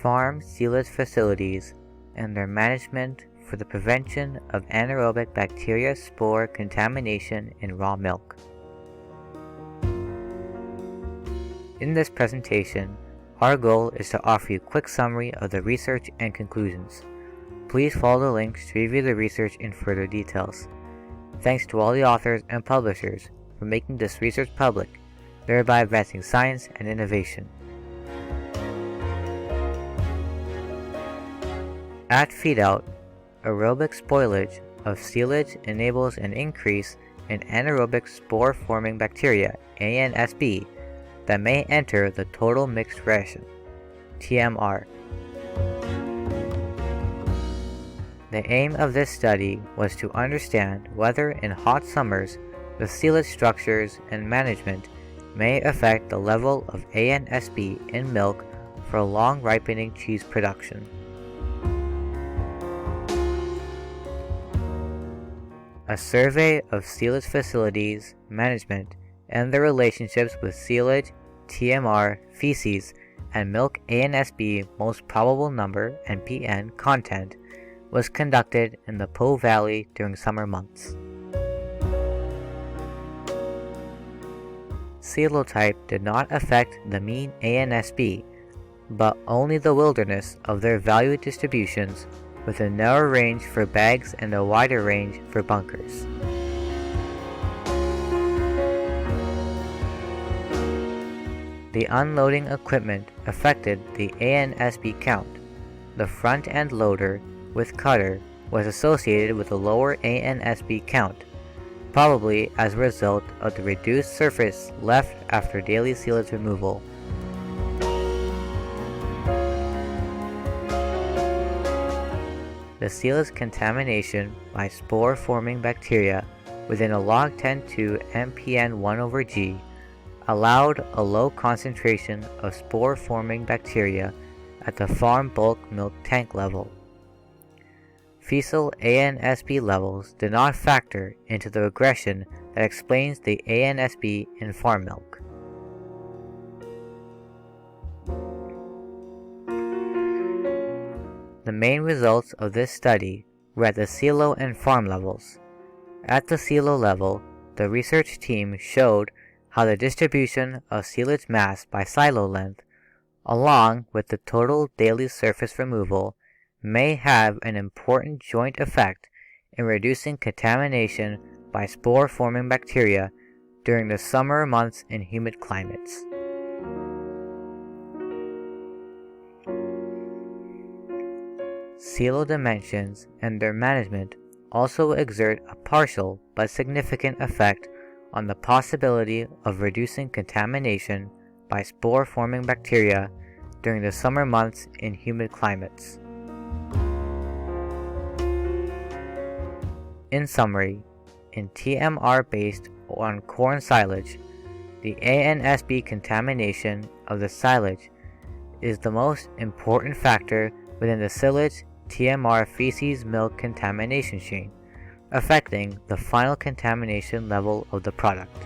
farm silage facilities and their management for the prevention of anaerobic bacteria spore contamination in raw milk. In this presentation, our goal is to offer you a quick summary of the research and conclusions. Please follow the links to review the research in further details. Thanks to all the authors and publishers for making this research public, thereby advancing science and innovation. At feedout, aerobic spoilage of silage enables an increase in anaerobic spore-forming bacteria, ANSB, that may enter the total mixed ration, TMR. The aim of this study was to understand whether in hot summers the silage structures and management may affect the level of ANSB in milk for long ripening cheese production. A survey of silage facilities management and their relationships with silage, TMR, feces, and milk ANSB most probable number (NPN) content was conducted in the Po Valley during summer months. Silotype did not affect the mean ANSB, but only the wilderness of their value distributions, with a narrower range for bags and a wider range for bunkers. The unloading equipment affected the ANSB count. The front-end loader with cutter was associated with a lower ANSB count, probably as a result of the reduced surface left after daily silage removal. The silage contamination by spore-forming bacteria within a log 10-2 MPN 1/G allowed a low concentration of spore-forming bacteria at the farm bulk milk tank level. Fecal ANSB levels did not factor into the regression that explains the ANSB in farm milk. The main results of this study were at the silo and farm levels. At the silo level, the research team showed how the distribution of silage mass by silo length, along with the total daily surface removal, may have an important joint effect in reducing contamination by spore-forming bacteria during the summer months in humid climates. Silo dimensions and their management also exert a partial but significant effect on the possibility of reducing contamination by spore-forming bacteria during the summer months in humid climates. In summary, in TMR based on corn silage, the ANSB contamination of the silage is the most important factor within the silage TMR feces milk contamination chain, affecting the final contamination level of the product.